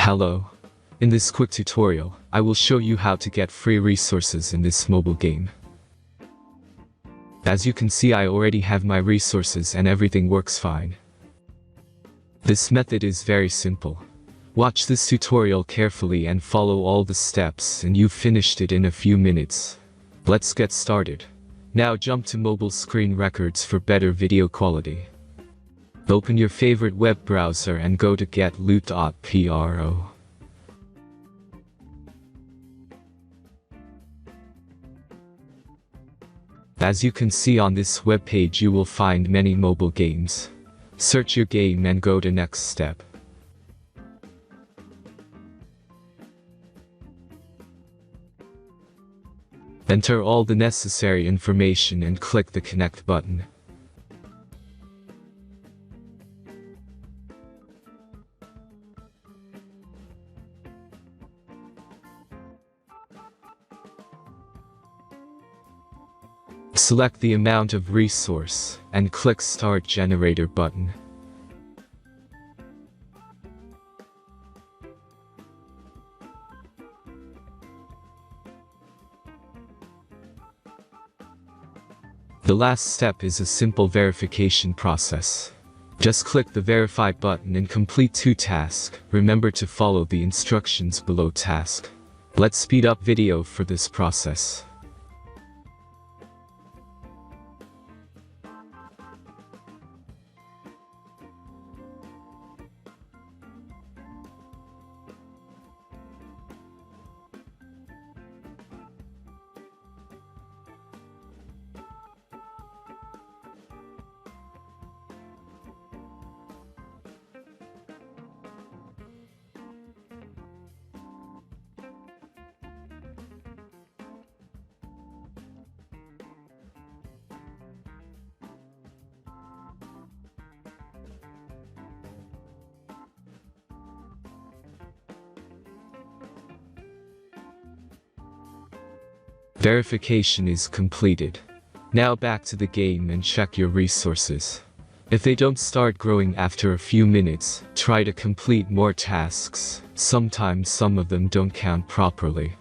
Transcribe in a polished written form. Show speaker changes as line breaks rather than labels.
Hello. In this quick tutorial, I will show you how to get free resources in this mobile game. As you can see, I already have my resources and everything works fine. This method is very simple. Watch this tutorial carefully and follow all the steps and you've finished it in a few minutes. Let's get started. Now jump to mobile screen records for better video quality. Open your favorite web browser and go to getloot.pro. As you can see on this web page, you will find many mobile games. Search your game and go to next step. Enter all the necessary information and click the connect button. Select the amount of resource and click Start Generator button. The last step is a simple verification process. Just click the Verify button and complete 2 tasks. Remember to follow the instructions below task. Let's speed up video for this process. Verification is completed. Now back to the game and check your resources. If they don't start growing after a few minutes, try to complete more tasks. Sometimes some of them don't count properly.